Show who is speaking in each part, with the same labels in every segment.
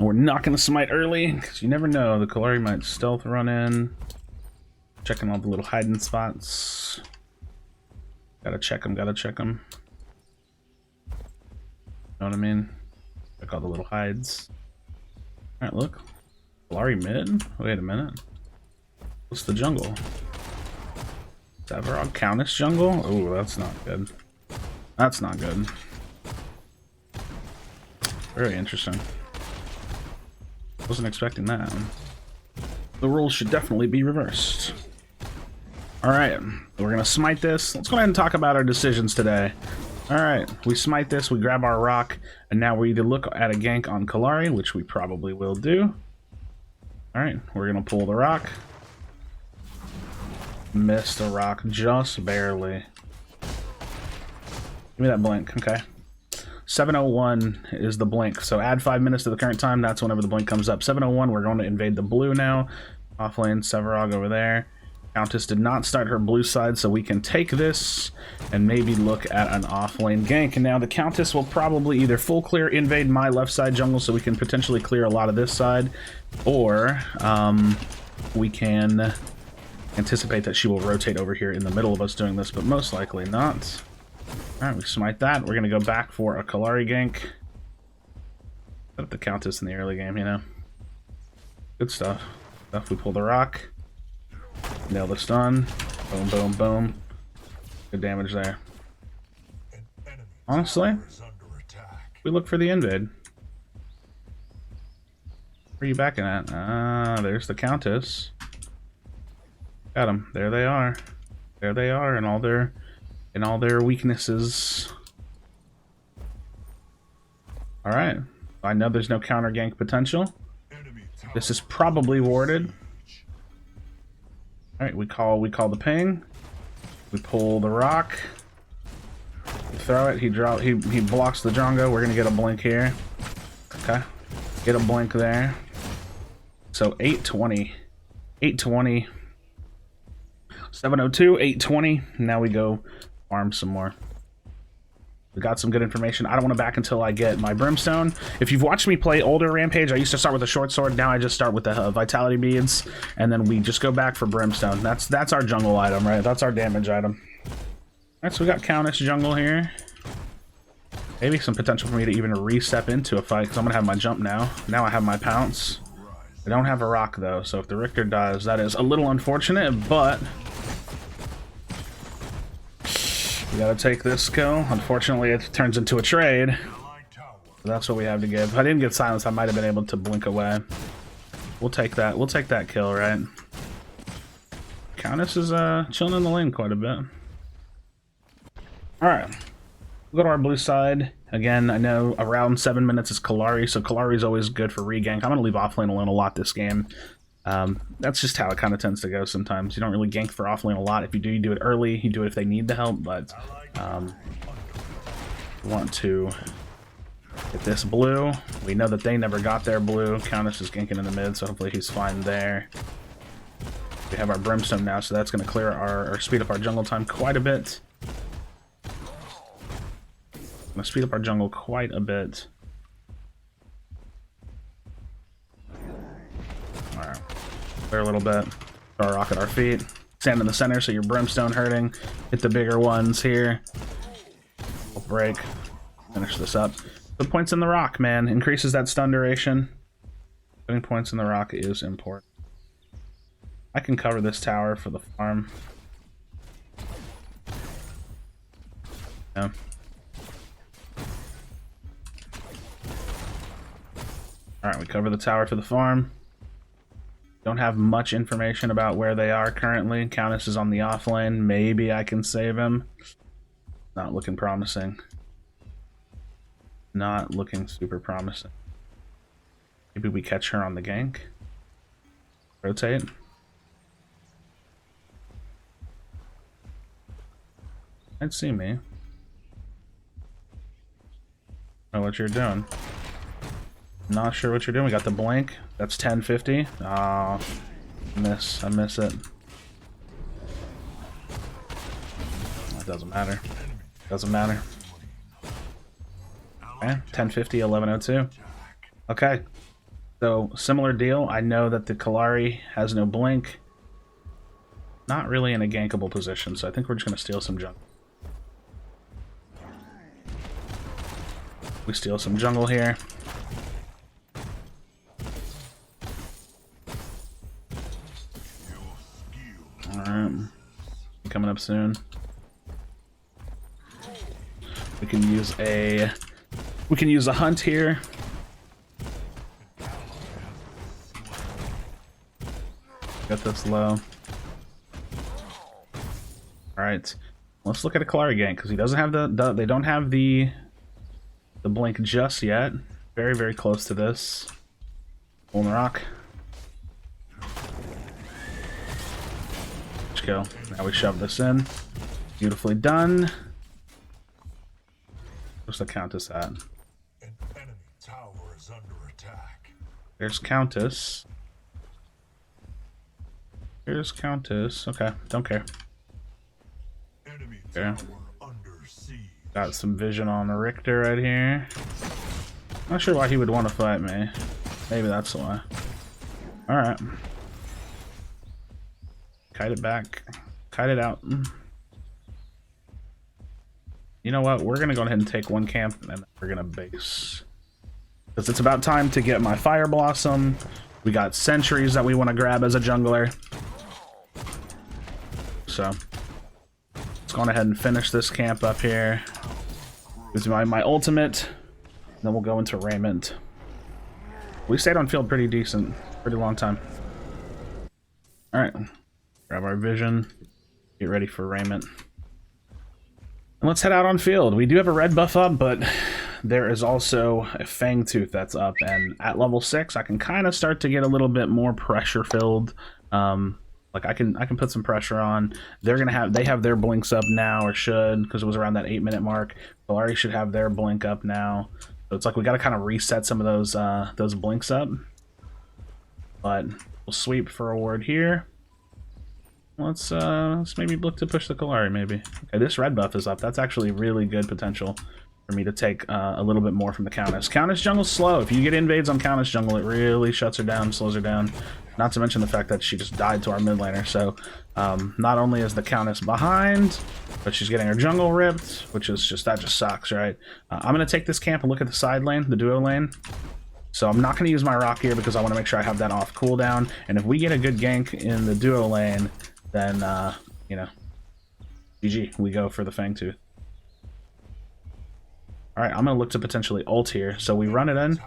Speaker 1: we're not going to smite early, because you never know. The Kalari might stealth run in. Checking all the little hiding spots. Gotta check them, gotta check them. Know what I mean? Check all the little hides. Alright, look. Kalari mid? Wait a minute. What's the jungle? Severog Countess jungle? Oh, that's not good. That's not good. Very interesting. Wasn't expecting that. The rules should definitely be reversed. Alright, we're gonna smite this. Let's go ahead and talk about our decisions today. Alright, we smite this, we grab our rock, and now we either look at a gank on Kalari, which we probably will do. Alright, we're gonna pull the rock. Missed the rock just barely. Give me that blink, okay. 7:01 is the blink, so add 5 minutes to the current time. That's whenever the blink comes up. 7:01, we're going to invade the blue now. Offlane, Severog over there. Countess did not start her blue side, so we can take this and maybe look at an offlane gank. And now the Countess will probably either full clear invade my left side jungle so we can potentially clear a lot of this side, or we can anticipate that she will rotate over here in the middle of us doing this, but most likely not. Alright, we smite that. We're going to go back for a Kalari gank. Set up the Countess in the early game, you know. Good stuff. We pull the rock. Nail the stun. Boom, boom, boom. Good damage there. Honestly, we look for the invade. Where are you backing at? Ah, there's the Countess. Got them. There they are. There they are in all their weaknesses. Alright. I know there's no counter gank potential. This is probably warded. Alright, we call the ping. We pull the rock. We throw it, he blocks the Drongo. We're gonna get a blink here. Okay. Get a blink there. So 820. 820. 7:02, 8:20. Now we go farm some more. We got some good information. I don't want to back until I get my Brimstone. If you've watched me play older Rampage, I used to start with a short sword. Now I just start with the Vitality Beads, and then we just go back for Brimstone. That's our jungle item, right? That's our damage item. Alright, so we got Countess jungle here. Maybe some potential for me to even re-step into a fight, because I'm going to have my jump now. Now I have my pounce. I don't have a rock, though, so if the Richter dies, that is a little unfortunate, but we gotta take this kill. Unfortunately, it turns into a trade. That's what we have to give. If I didn't get silenced, I might have been able to blink away. We'll take that. We'll take that kill, right? Countess is chilling in the lane quite a bit. Alright. We'll go to our blue side. Again, I know around 7 minutes is Kalari, so Kalari is always good for regank. I'm going to leave offlane alone a lot this game. That's just how it kind of tends to go sometimes. You don't really gank for offlane a lot. If you do, you do it early. You do it if they need the help, but we want to get this blue. We know that they never got their blue. Countess is ganking in the mid, so hopefully he's fine there. We have our Brimstone now, so that's going to clear or speed up our jungle time quite a bit. Going to speed up our jungle quite a bit. Alright. Clear a little bit. Throw a rock at our feet. Stand in the center so your Brimstone hurting. Hit the bigger ones here. We'll break. Finish this up. Put points in the rock, man. Increases that stun duration. Putting points in the rock is important. I can cover this tower for the farm. Yeah. Alright, we cover the tower for the farm. Don't have much information about where they are currently. Countess is on the off lane. Maybe I can save him. Not looking promising. Not looking super promising. Maybe we catch her on the gank. Rotate. I'd see me. Know what you're doing. Not sure what you're doing. We got the blank. That's 1050. Ah, I miss it. It doesn't matter. Doesn't matter. Okay, 1050, 1102. Okay. So, similar deal. I know that the Kallari has no blink. Not really in a gankable position, so I think we're just going to steal some jungle. We steal some jungle here. Alright. Coming up soon. We can use a hunt here. Get this low. Alright. Let's look at a Kallari gank, because he doesn't have they don't have the blink just yet. Very, very close to this. Pull the rock. Let's go. Now we shove this in. Beautifully done. Where's the Countess at?
Speaker 2: An enemy tower is under attack.
Speaker 1: There's Countess. Here's Countess. Okay, don't care.
Speaker 2: Enemy
Speaker 1: Okay.
Speaker 2: tower under siege.
Speaker 1: Got some vision on the Richter right here. Not sure why he would want to fight me. Maybe that's why. Alright. Kite it back. Kite it out. You know what? We're gonna go ahead and take one camp and then we're gonna base. Because it's about time to get my Fire Blossom. We got sentries that we want to grab as a jungler. So let's go ahead and finish this camp up here. This is my ultimate. Then we'll go into Raiment. We stayed on field pretty decent, pretty long time. Alright. Grab our vision. Get ready for Raiment. And let's head out on field. We do have a red buff up, but there is also a Fang Tooth that's up, and at level 6 I can kind of start to get a little bit more pressure filled. Like I can put some pressure on. They have their blinks up now, or should, because it was around that 8-minute mark. Kallari should have their blink up now. So it's like we got to kind of reset some of those blinks up. But we'll sweep for a ward here. Let's maybe look to push the Kallari, maybe. Okay, this red buff is up. That's actually really good potential for me to take a little bit more from the Countess. Countess jungle's slow. If you get invades on Countess jungle, it really shuts her down, slows her down. Not to mention the fact that she just died to our mid laner. So not only is the Countess behind, but she's getting her jungle ripped, which is that just sucks, right? I'm going to take this camp and look at the side lane, the duo lane. So I'm not going to use my rock here because I want to make sure I have that off cooldown. And if we get a good gank in the duo lane, then, you know, GG, we go for the Fang Tooth. Alright, I'm going to look to potentially ult here. So we run it in,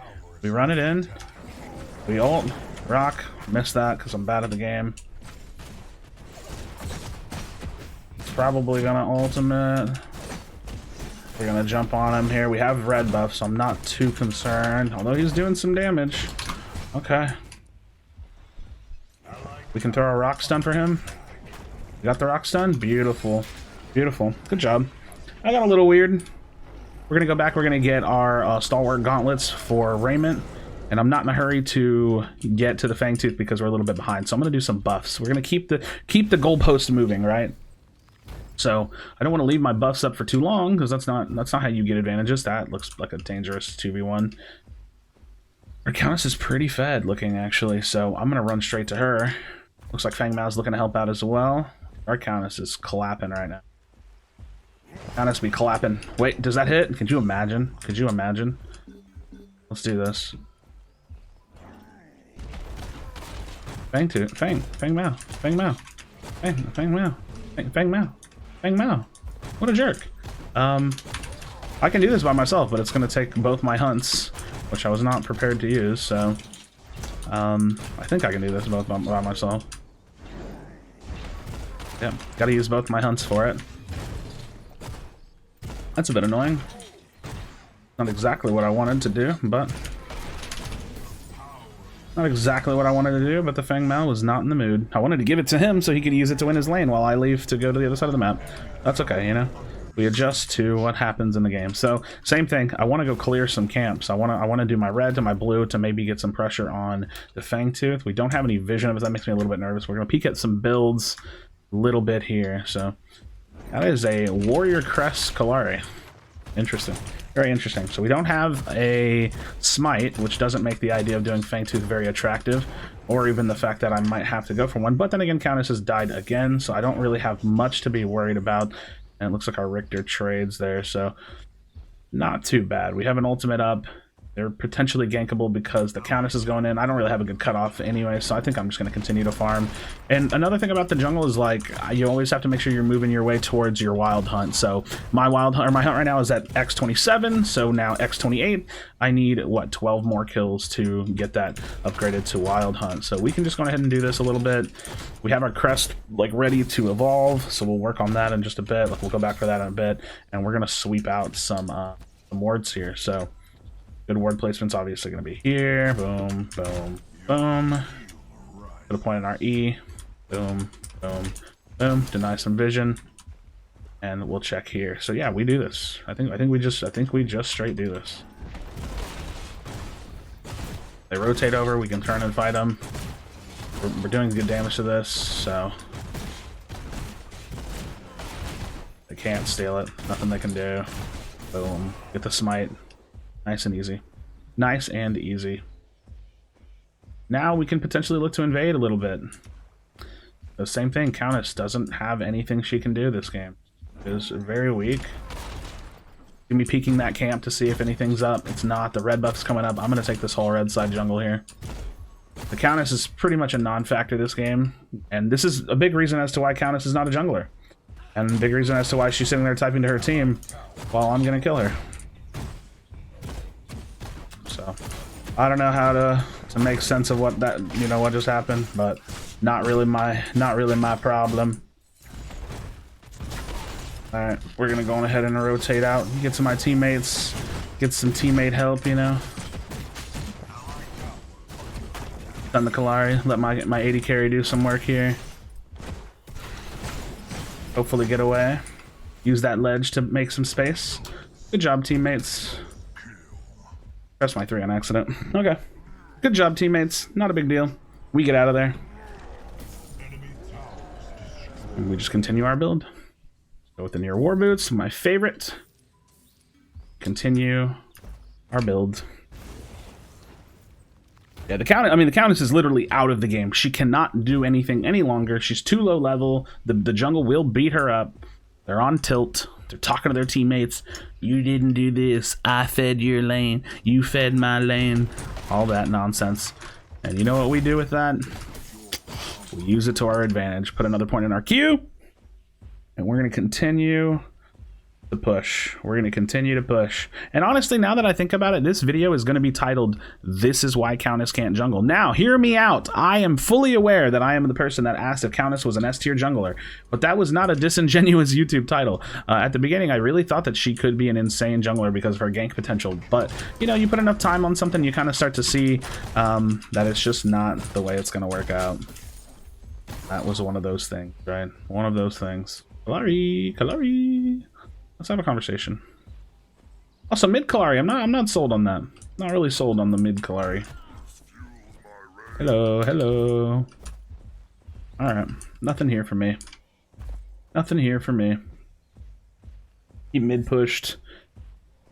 Speaker 1: we ult, rock, miss that because I'm bad at the game. It's probably going to ultimate. We're going to jump on him here. We have red buff, so I'm not too concerned, although he's doing some damage. Okay. We can throw a rock stun for him. We got the rock stun. Beautiful. Beautiful. Good job. I got a little weird. We're going to go back. We're going to get our Stalwart Gauntlets for Raiment. And I'm not in a hurry to get to the Fang Tooth because we're a little bit behind. So I'm going to do some buffs. We're going to keep the goalpost moving, right? So I don't want to leave my buffs up for too long because that's not how you get advantages. That looks like a dangerous 2v1. Our Countess is pretty fed looking, actually. So I'm going to run straight to her. Looks like Fang Mao's looking to help out as well. Our Countess is clapping right now. Countess be clapping. Wait, does that hit? Could you imagine? Could you imagine? Let's do this. Fang Tooth. Fang Mao. Fang Mao. Fang Mao. Fang Mao. Fang Mao. What a jerk. I can do this by myself, but it's going to take both my hunts, which I was not prepared to use, so I think I can do this both by myself. Yeah, gotta use both my hunts for it. That's a bit annoying. Not exactly what I wanted to do, but... Not exactly what I wanted to do, but the Fang Mao was not in the mood. I wanted to give it to him so he could use it to win his lane while I leave to go to the other side of the map. That's okay, you know? We adjust to what happens in the game. So, same thing. I want to go clear some camps. I want to do my red to my blue to maybe get some pressure on the Fang Tooth. We don't have any vision of it. That makes me a little bit nervous. We're going to peek at some builds a little bit here. So, that is a Warrior Crest Kallari. Interesting. Very interesting. So we don't have a smite, which doesn't make the idea of doing Fangtooth very attractive, or even the fact that I might have to go for one. But then again, Countess has died again, so I don't really have much to be worried about. And it looks like our Richter trades there, so not too bad. We have an ultimate up. They're potentially gankable because the Countess is going in. I don't really have a good cutoff anyway, so I think I'm just going to continue to farm. And another thing about the jungle is, like, you always have to make sure you're moving your way towards your wild hunt. So my wild hunt, or my hunt right now is at X27, so now X28. I need, what, 12 more kills to get that upgraded to wild hunt. So we can just go ahead and do this a little bit. We have our crest, like, ready to evolve, so we'll work on that in just a bit. We'll go back for that in a bit, and we're going to sweep out some wards here. So good ward placement's obviously going to be here. Boom, boom, boom. Put a point in our E. Boom, boom, boom. Deny some vision, and we'll check here. So yeah, we do this. I think we just straight do this. They rotate over. We can turn and fight them. We're doing good damage to this, so they can't steal it. Nothing they can do. Boom. Get the smite. Nice and easy. Nice and easy. Now we can potentially look to invade a little bit. The same thing, Countess doesn't have anything she can do this game. It is very weak. Gonna be peeking that camp to see if anything's up. It's not. The red buff's coming up. I'm gonna take this whole red side jungle here. The Countess is pretty much a non-factor this game, and this is a big reason as to why Countess is not a jungler. And a big reason as to why she's sitting there typing to her team while I'm gonna kill her. So I don't know how to make sense of what that, you know, what just happened, but not really my problem. All right, we're gonna go on ahead and rotate out, get to my teammates, get some teammate help, you know. Done the Kalari, let my AD carry do some work here. Hopefully get away. Use that ledge to make some space. Good job, teammates. Press my 3 on accident. Okay. Good job, teammates. Not a big deal. We get out of there. And we just continue our build. Go with the near war boots, my favorite. Continue our build. Yeah, the Countess is literally out of the game. She cannot do anything any longer. She's too low level. The jungle will beat her up. They're on tilt. They're talking to their teammates. You didn't do this. I fed your lane. You fed my lane. All that nonsense. And you know what we do with that? We use it to our advantage. Put another point in our queue. And we're going to continue to push. We're going to continue to push. And honestly, now that I think about it, this video is going to be titled, "This is why Countess can't jungle." Now, hear me out. I am fully aware that I am the person that asked if Countess was an S-tier jungler, but that was not a disingenuous YouTube title. At the beginning, I really thought that she could be an insane jungler because of her gank potential, but, you know, you put enough time on something, you kind of start to see that it's just not the way it's going to work out. That was one of those things, right? One of those things. Kalari, Kalari. Let's have a conversation. Also, mid Kalari. I'm not sold on that. Not really sold on the mid Kalari. Hello, hello. All right, nothing here for me. Nothing here for me. He mid pushed.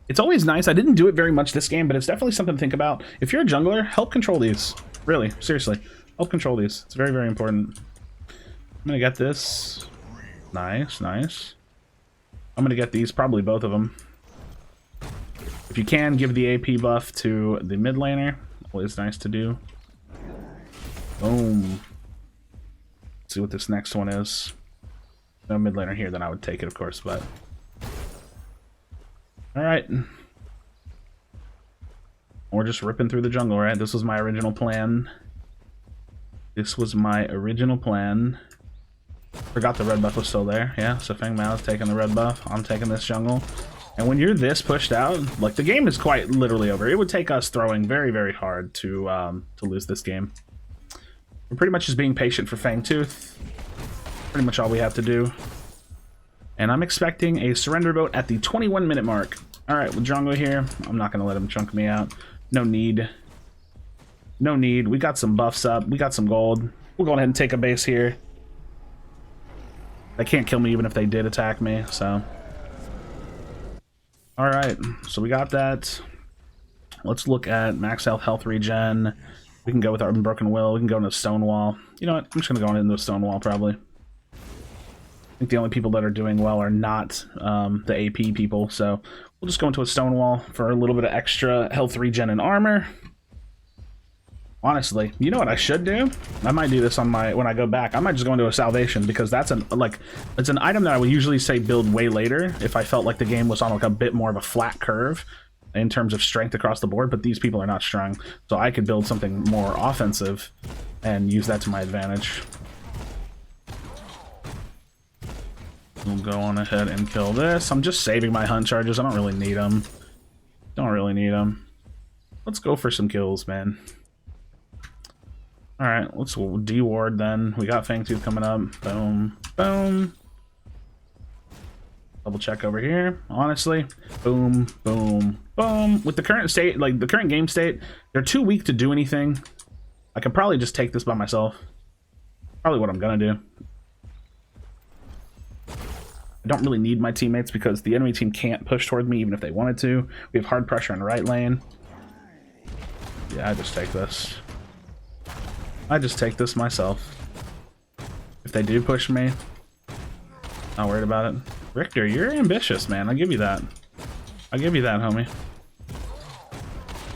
Speaker 1: It's always nice. I didn't do it very much this game, but it's definitely something to think about. If you're a jungler, help control these. Really, seriously, help control these. It's very, very important. I'm gonna get this. Nice, nice. I'm gonna get these, probably both of them. If you can, give the AP buff to the mid laner. Always nice to do. Boom. Let's see what this next one is. No mid laner here, then I would take it, of course, but... Alright. We're just ripping through the jungle, right? This was my original plan. This was my original plan. Forgot the red buff was still there. Yeah, so Feng Mao is taking the red buff. I'm taking this jungle. And when you're this pushed out, like, the game is quite literally over. It would take us throwing very, very hard to lose this game. We're pretty much just being patient for Fangtooth. Pretty much all we have to do. And I'm expecting a surrender vote at the 21-minute mark. Alright, with Drongo here, I'm not going to let him chunk me out. No need. No need. We got some buffs up. We got some gold. We'll go ahead and take a base here. They can't kill me even if they did attack me, so... All right, so we got that. Let's look at max health regen. We can go with our Unbroken Will. We can go into Stonewall. You know what? I'm just going to go into Stonewall, probably. I think the only people that are doing well are not the AP people, so we'll just go into a Stonewall for a little bit of extra health regen and armor. Honestly, you know what I should do? I might do this on my when I go back. I might just go into a Salvation because that's it's an item that I would usually say build way later if I felt like the game was on like a bit more of a flat curve in terms of strength across the board, but these people are not strong, so I could build something more offensive and use that to my advantage. We'll go on ahead and kill this. I'm just saving my hunt charges. I don't really need them. Don't really need them. Let's go for some kills, man. Alright, let's de-ward then. We got Fangtooth coming up. Boom. Boom. Double check over here. Honestly. Boom. Boom. Boom. With the current state, like the current game state, they're too weak to do anything. I could probably just take this by myself. Probably what I'm gonna do. I don't really need my teammates because the enemy team can't push toward me even if they wanted to. We have hard pressure in right lane. Yeah, I just take this. I just take this myself. If they do push me, not worried about it. Richter, you're ambitious, man. I'll give you that. I'll give you that, homie.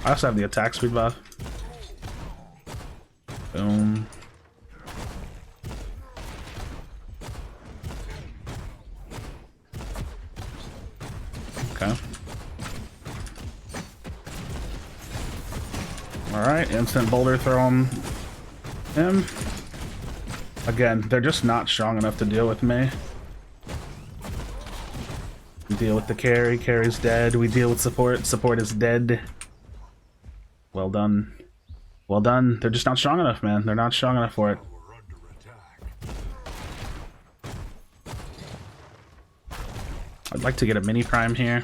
Speaker 1: I also have the attack speed buff. Boom. Okay. Alright, instant boulder throw him. Again, they're just not strong enough to deal with me. We deal with the carry, carry's dead. We deal with support, support is dead. Well done. Well done. They're just not strong enough, man. They're not strong enough for it. I'd like to get a mini prime here.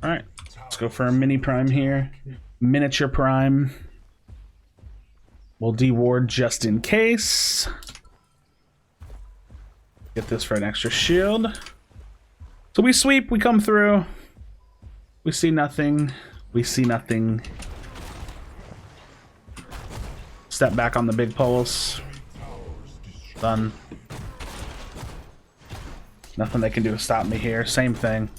Speaker 1: Alright, let's go for a mini prime here. Miniature prime. We'll de-ward just in case. Get this for an extra shield. So we sweep, we come through. We see nothing. We see nothing. Step back on the big pulse. Done. Nothing they can do to stop me here. Same thing.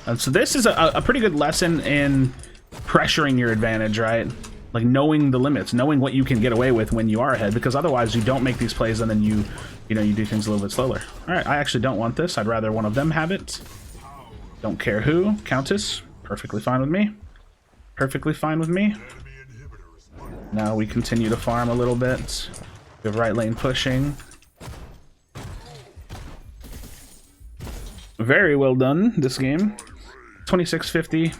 Speaker 1: And so this is a pretty good lesson in pressuring your advantage, right? Like knowing the limits, knowing what you can get away with when you are ahead, because otherwise you don't make these plays and then you do things a little bit slower. All right, I actually don't want this. I'd rather one of them have it. Don't care who. Countess, perfectly fine with me. Perfectly fine with me. Now we continue to farm a little bit. We have right lane pushing. Very well done this game. 2650.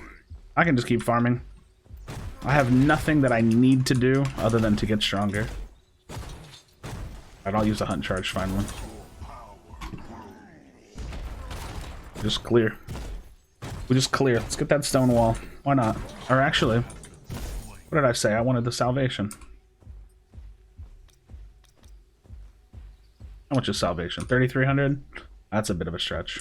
Speaker 1: I can just keep farming. I have nothing that I need to do other than to get stronger. I'll use a hunt charge finally. Just clear. We just clear. Let's get that stone wall. Why not? Or actually, what did I say? I wanted the salvation. How much is salvation? 3,300? That's a bit of a stretch.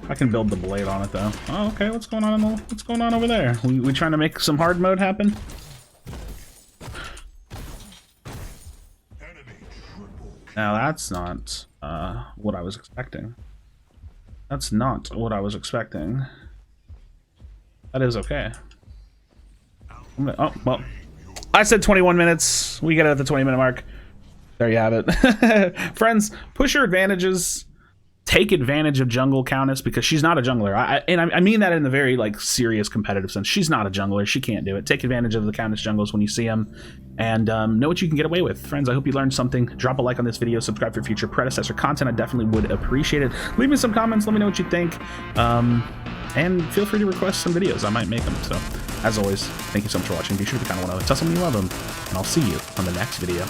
Speaker 1: I can build the blade on it though. Oh, okay. What's going on? What's going on over there? We trying to make some hard mode happen? Now that's not what I was expecting. That's not what I was expecting. That is okay. Oh well, I said 21 minutes. We get it at the 20-minute mark. There you have it, friends. Push your advantages. Take advantage of jungle Countess because she's not a jungler. I mean that in the very like serious competitive sense. She's not a jungler. She can't do it. Take advantage of the Countess jungles when you see them, and know what you can get away with. Friends, I hope you learned something. Drop a like on this video. Subscribe for future Predecessor content. I definitely would appreciate it. Leave me some comments. Let me know what you think, and feel free to request some videos. I might make them. So, as always, thank you so much for watching. Be sure to kind of want to tell someone you love them, and I'll see you on the next video.